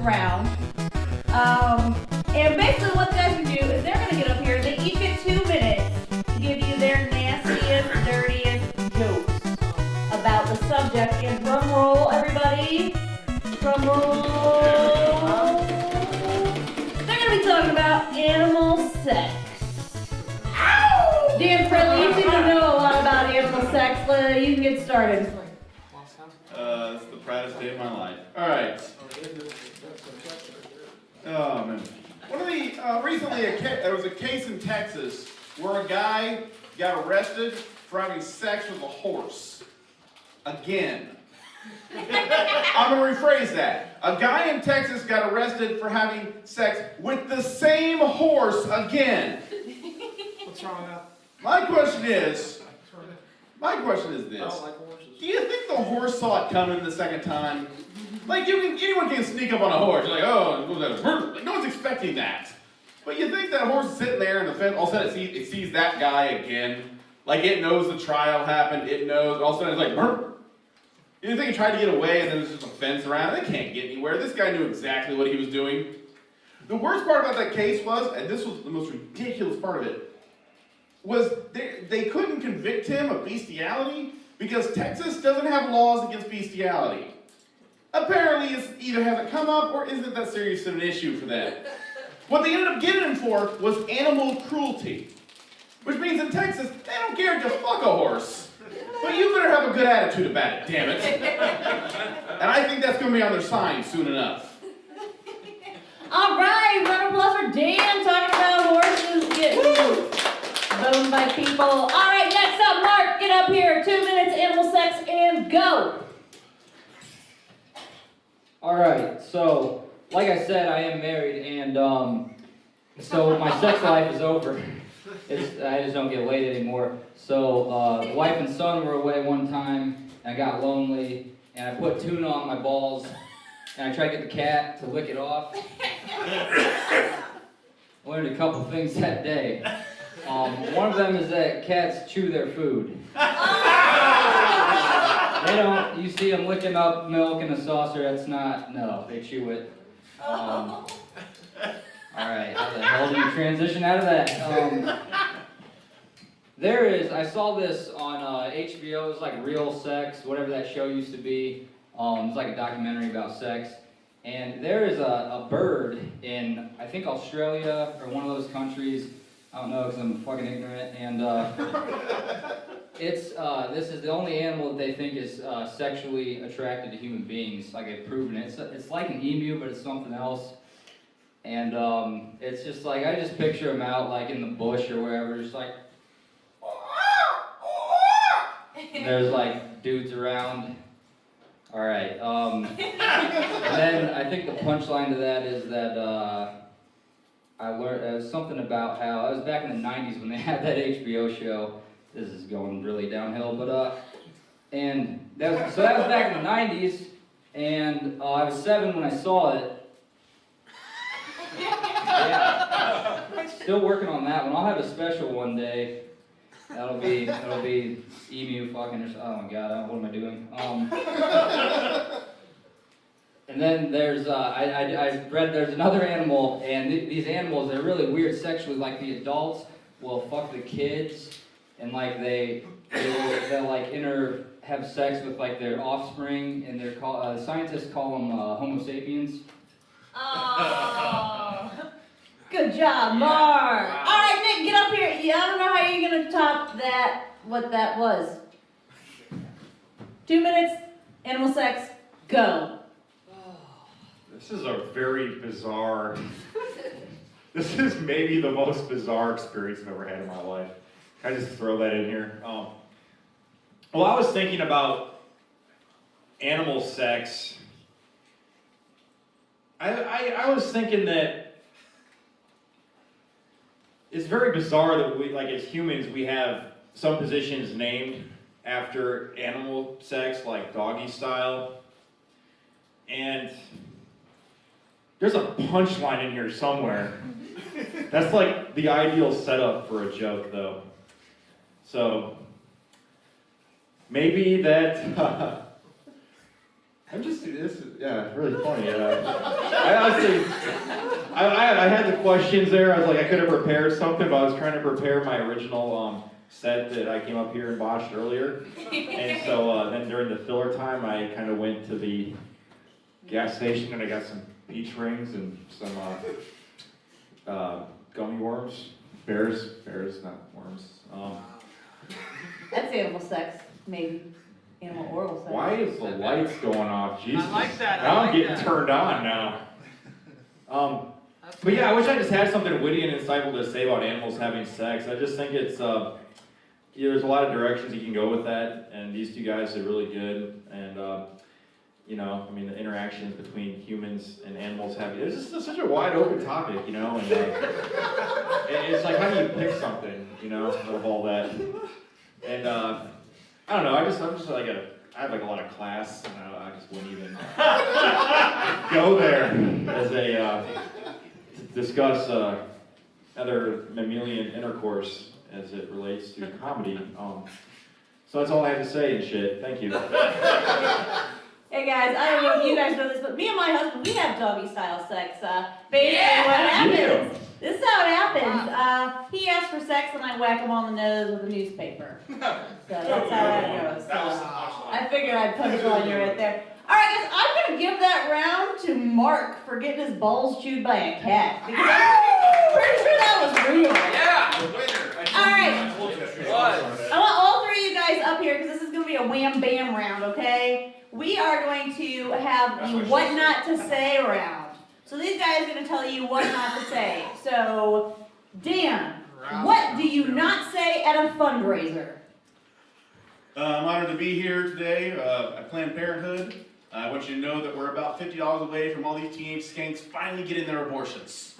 round. And basically what the guys can do is they're gonna get up here and they each get 2 minutes to give you their nastiest, dirtiest jokes about the subject. And drum roll, everybody. Drum roll. They're gonna be talking about animal sex. Ow! Dan Fraley, you seem to know a lot about animal sex. You can get started. It's the proudest day of my life. All right. Oh man. Recently there was a case in Texas where a guy got arrested for having sex with a horse. Again. I'm going to rephrase that. A guy in Texas got arrested for having sex with the same horse again. What's wrong with that? My question is this. I don't like horses. Do you think the horse saw it coming the second time? Like, anyone can sneak up on a horse. You're like, oh, like, no one's expecting that. But you think that horse is sitting there and the fence, all of a sudden it sees that guy again. Like, it knows the trial happened, it knows, all of a sudden it's like, burp. You think it tried to get away and then there's just a fence around? They can't get anywhere. This guy knew exactly what he was doing. The worst part about that case was, and this was the most ridiculous part of it, was they couldn't convict him of bestiality because Texas doesn't have laws against bestiality. Apparently, it either hasn't come up or isn't that serious of an issue for them. What they ended up getting him for was animal cruelty, which means in Texas, they don't care to fuck a horse. But you better have a good attitude about it, damn it. And I think that's going to be on their sign soon enough. All right, round of applause for Dan talking about horses getting boned by people. All right, next up, Mark, get up here. 2 minutes, animal sex, and go. All right, so like I said, I am married, and so my sex life is over. I just don't get laid anymore. So the wife and son were away one time, and I got lonely, and I put tuna on my balls, and I tried to get the cat to lick it off. I learned a couple things that day. One of them is that cats chew their food. They don't, you see them licking up milk in a saucer, that's not, no, they chew it. Alright, how the hell do you transition out of that? I saw this on HBO, it's like Real Sex, whatever that show used to be. It's like a documentary about sex. And there is a bird in, I think Australia, or one of those countries, I don't know because I'm fucking ignorant, and this is the only animal that they think is sexually attracted to human beings. Like they've proven it. It's like an emu, but it's something else. And it's just like, I just picture them out like in the bush or wherever, just like, and there's like dudes around. All right. And then I think the punchline to that is that I learned something about how, it was back in the 90s when they had that HBO show. This is going really downhill, but and that was back in the 90s, and I was 7 when I saw it. Yeah. Still working on that one. I'll have a special one day. That'll be emu fucking or something. Oh my god, what am I doing? And then there's I read there's another animal, and these animals, they're really weird sexually. Like the adults will fuck the kids, and like they'll like have sex with like their offspring, and they're scientists call them Homo sapiens. Oh, good job, Mark. Wow. All right, Nick, get up here. Yeah, I don't know how you're gonna top that. What that was. 2 minutes, animal sex, go. This is a very bizarre. This is maybe the most bizarre experience I've ever had in my life. Can I just throw that in here? Well, I was thinking about animal sex. I was thinking that it's very bizarre that we, like as humans, we have some positions named after animal sex, like doggy style. And there's a punchline in here somewhere. That's like the ideal setup for a joke, though. So maybe that Yeah, really funny. I honestly, I had the questions there. I was like, I could have prepared something, but I was trying to prepare my original set that I came up here and botched earlier. And so then during the filler time, I kind of went to the gas station and I got some peach rings and some gummy worms. Bears, not worms. That's animal sex, maybe. Animal oral sex. Why is the lights going off? Jesus. I like that. Now I'm getting that. turned on now. But yeah, I wish I just had something witty and insightful to say about animals having sex. I just think it's, there's a lot of directions you can go with that, and these two guys are really good. And, you know, I mean, the interactions between humans and animals it's just such a wide open topic, you know, and it's like, how do you pick something, you know, out of all that? And, I don't know, I'm just like I have like a lot of class, and I just wouldn't even go there as to discuss other mammalian intercourse as it relates to comedy. So that's all I have to say and shit. Thank you. Hey guys, I don't know if you guys know this, but me and my husband, we have doggy style sex. Basically what happens, this is how it happens. He asks for sex and I whack him on the nose with a newspaper. So that's how that goes. I figured I'd punch on you right there. Alright guys, I'm going to give that round to Mark for getting his balls chewed by a cat. Because I'm pretty sure that was real. Yeah! Alright. I want all three of you guys up here because this is going to be a wham bam round, okay? We are going to have the what not to say round. So these guys are going to tell you what not to say. So, Dan, what do you not say at a fundraiser? I'm honored to be here today at Planned Parenthood. I want you to know that we're about $50 away from all these teenage skanks finally getting their abortions.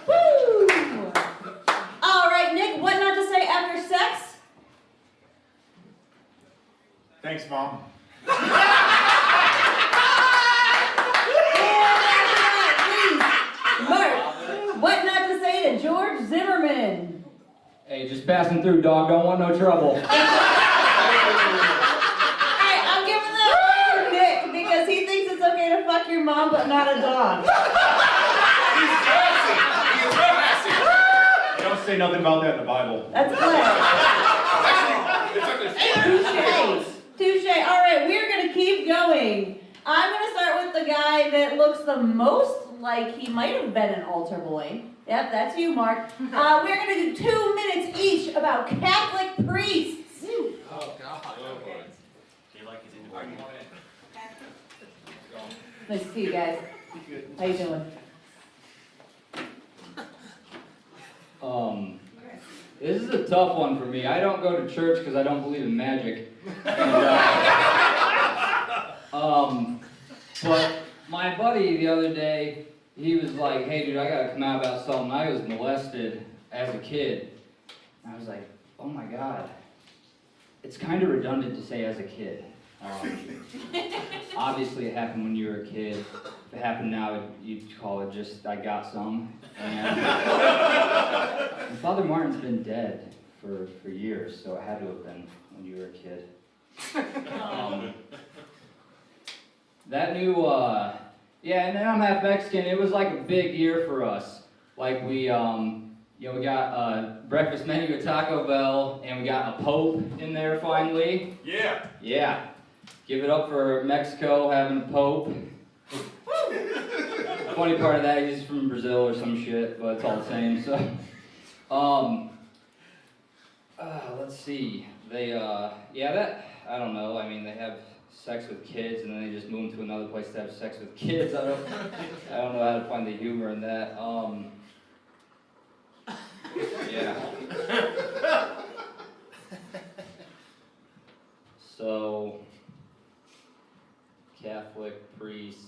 Woo! All right, Nick, what not to say after sex? Thanks, Mom. Mark, what not to say to George Zimmerman? Hey, just passing through, dog. Don't want no trouble. Alright, I'm giving that one to Nick because he thinks it's okay to fuck your mom but not a dog. You don't say nothing about that in the Bible. That's clear. Touche. Alright, we're gonna keep going. I'm gonna start with the guy that looks the most like he might have been an altar boy. Yep, that's you, Mark. We're gonna do 2 minutes each about Catholic priests. Oh, God. Nice to see you guys. How you doing? This is a tough one for me. I don't go to church because I don't believe in magic. And, but my buddy the other day, he was like, hey dude, I gotta come out about something. I was molested as a kid. And I was like, oh my God. It's kind of redundant to say as a kid. Obviously it happened when you were a kid. If it happened now, you'd call it just, I got some. And Father Martin's been dead for years, so it had to have been when you were a kid. That new, yeah, and then I'm half Mexican. It was like a big year for us. Like we got a breakfast menu at Taco Bell, and we got a Pope in there finally. Yeah. Yeah. Give it up for Mexico having a Pope. Funny part of that, he's from Brazil or some shit, but it's all the same. So, let's see. They, I don't know. I mean, they have sex with kids, and then they just move to another place to have sex with kids. I don't know how to find the humor in that. Yeah. So, Catholic priests,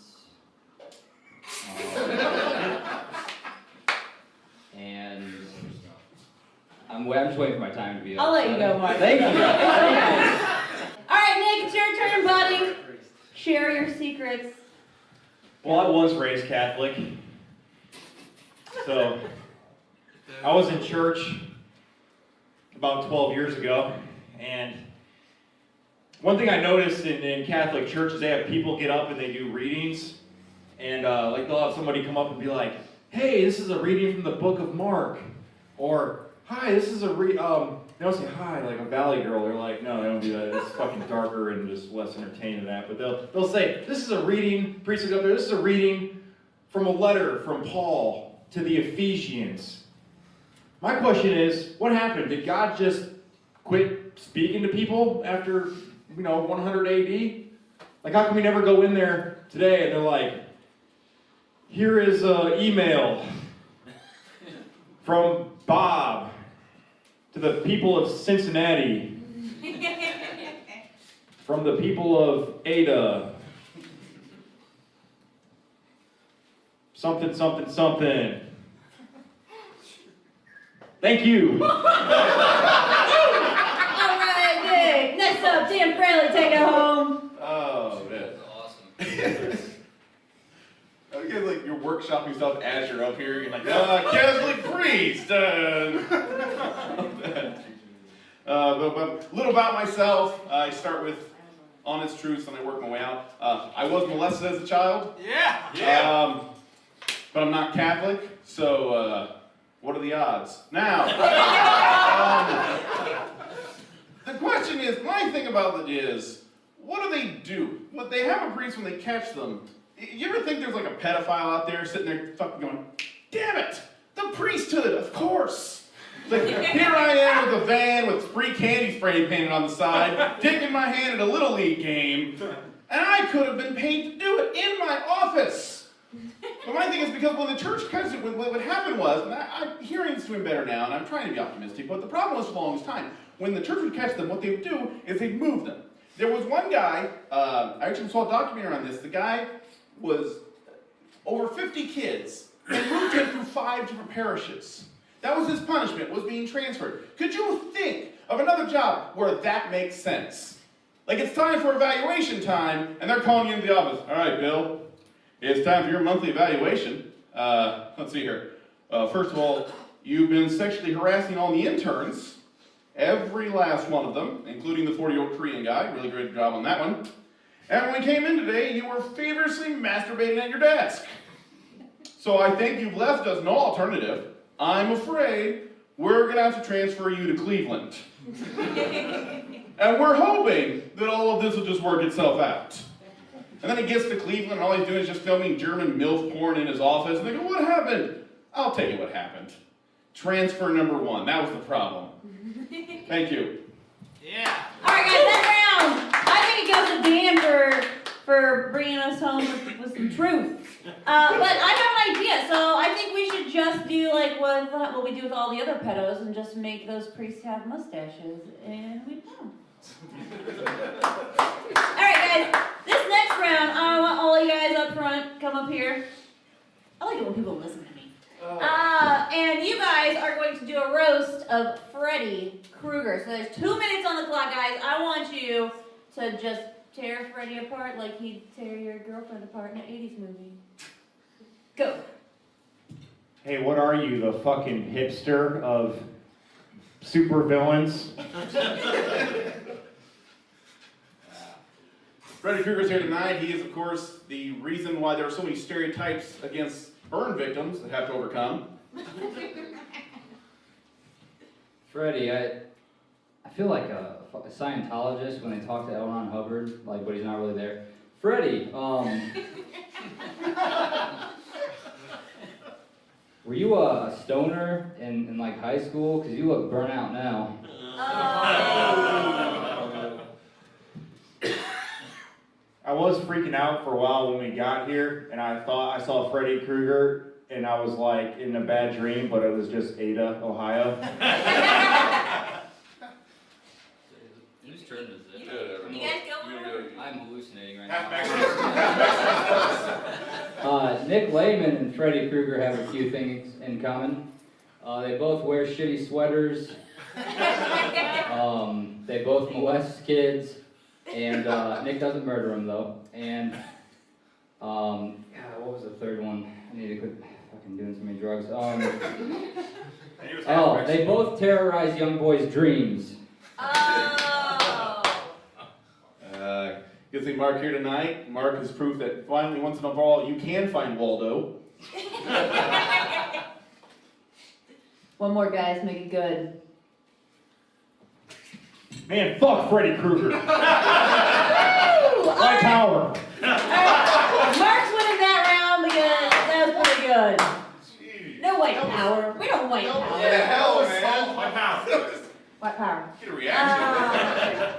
and I'm just waiting for my time to be up. I'll let you go, Mark. Thank you. Alright, Nick, it's your turn, buddy. Share your secrets. Well, I was raised Catholic. So, I was in church about 12 years ago, and one thing I noticed in Catholic churches, they have people get up and they do readings. And like they'll have somebody come up and be like, hey, this is a reading from the book of Mark. Or, hi, this is a they don't say hi like a Valley Girl. They're like, no, they don't do that. It's fucking darker and just less entertaining than that. But they'll say, this is a reading, priest will go up there, this is a reading from a letter from Paul to the Ephesians. My question is, what happened? Did God just quit speaking to people after, 100 AD? Like, how come we never go in there today and they're like, here is an email from Bob to the people of Cincinnati, from the people of Ada, something, something, something. Thank you. All right, Nick. Next up, Tim Fraley, take it home. Oh, man. That's awesome. You guys like you're workshopping stuff as you're up here. You're like, Catholic priest. But a little about myself. I start with honest truths and I work my way out. I was molested as a child. Yeah. But I'm not Catholic, so what are the odds? Now, the question is, my thing about it is, what do they do? What they have a priest when they catch them. You ever think there's like a pedophile out there sitting there fucking going, damn it, the priesthood, of course. It's like, here I am with a van with free candy spray painted on the side, dipping my hand at a Little League game, and I could have been paid to do it in my office. But my thing is because when the church catches it, what happened was, and I'm hearing it's doing better now, and I'm trying to be optimistic, but the problem was for the longest time, when the church would catch them, what they would do is they'd move them. There was one guy, I actually saw a documentary on this, the guy was over 50 kids and moved him through 5 different parishes. That was his punishment, was being transferred. Could you think of another job where that makes sense? Like it's time for evaluation time, and they're calling you into the office. All right, Bill, it's time for your monthly evaluation. Let's see here. First of all, you've been sexually harassing all the interns, every last one of them, including the 40-year-old Korean guy. Really great job on that one. And when we came in today, you were feverishly masturbating at your desk. So I think you've left us no alternative. I'm afraid we're going to have to transfer you to Cleveland. And we're hoping that all of this will just work itself out. And then he gets to Cleveland, and all he's doing is just filming German MILF porn in his office. And they go, what happened? I'll tell you what happened. Transfer number 1. That was the problem. Thank you. Yeah. All right, guys, that round. I think it goes to Dan for bringing us home with some truth. But I have an idea, so I think we should just do like what we do with all the other pedos and just make those priests have mustaches, and we're done. All right, guys, this next round, I want all you guys up front, come up here. I like it when people listen to me. And you guys are going to do a roast of Freddy Krueger. So there's 2 minutes on the clock, guys. I want you to just tear Freddy apart like he'd tear your girlfriend apart in an 80s movie. Go. Hey, what are you, the fucking hipster of super villains? Freddy Krueger's here tonight. He is, of course, the reason why there are so many stereotypes against burn victims that have to overcome. Freddy, I feel like a Scientologist when they talk to L. Ron Hubbard, like, but he's not really there. Freddy, were you a stoner in like high school? Because you look burnt out now. I was freaking out for a while when we got here, and I thought I saw Freddy Krueger, and I was like in a bad dream, but it was just Ada, Ohio. Whose turn is it? You guys go for it? I'm hallucinating right Half now. Nick Lehman and Freddy Krueger have a few things in common. They both wear shitty sweaters. They both molest kids. And Nick doesn't murder him though. And God, what was the third one? I need to quit fucking doing so many drugs. They both terrorize young boys' dreams. Oh. Good to see Mark here tonight. Mark is proof that finally, once and for all, you can find Waldo. One more, guys, make it good. Man, fuck Freddy Krueger. Woo! My power. Alright, Mark's winning that round because that was pretty good. No white power. We don't white power. Yeah, hell, man. My power. White power. Get a reaction.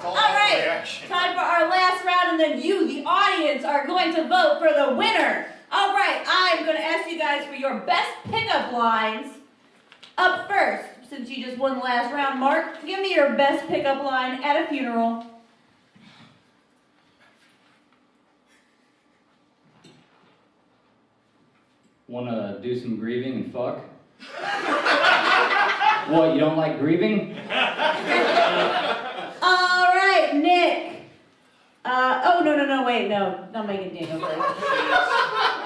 Alright, time for our last round, and then you, the audience, are going to vote for the winner. Alright, I'm going to ask you guys for your best pickup lines. Up first, since you just won the last round, Mark, give me your best pickup line at a funeral. Wanna do some grieving and fuck? What, you don't like grieving? Alright, Nick. Wait, not making Dan go first.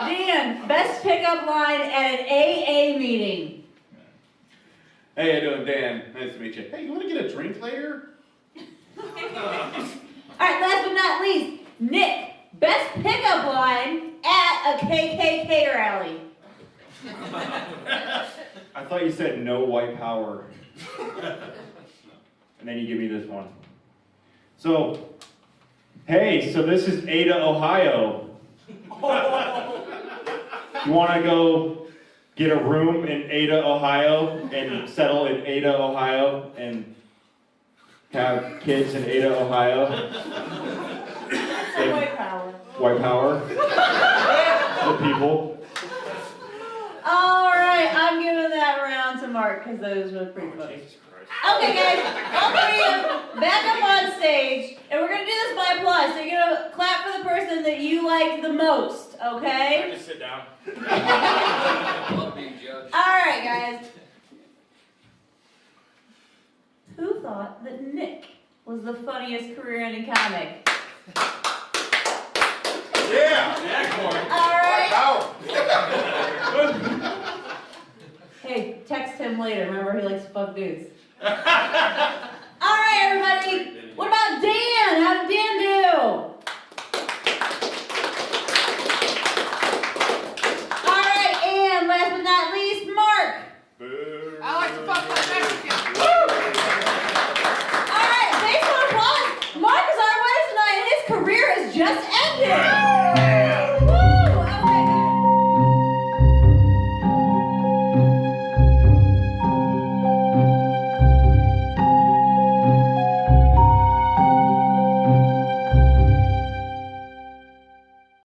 Dan, best pickup line at an AA meeting. Hey, how you doing, Dan? Nice to meet you. Hey, you want to get a drink later? Alright, last but not least, Nick, best pickup line at a KKK rally. I thought you said no white power. And then you give me this one. So, hey, so this is Ada, Ohio. You want to go get a room in Ada, Ohio, and settle in Ada, Ohio, and have kids in Ada, Ohio? That's white power. White power. The people. Alright, I'm giving that round to Mark because those were pretty funny. Okay, guys, all three of you back up on stage, and we're going to do this by applause. So you're going to clap for the person that you like the most, okay? Just sit down. I love being judged. Alright, guys. Who thought that Nick was the funniest career-ending comic? Yeah! Alright. Power! Hey, text him later. Remember, he likes to fuck dudes. Alright, everybody. What about Dan? How did Dan do? Alright, and last but not least, Mark. Boo. I like to fuck my Mexican.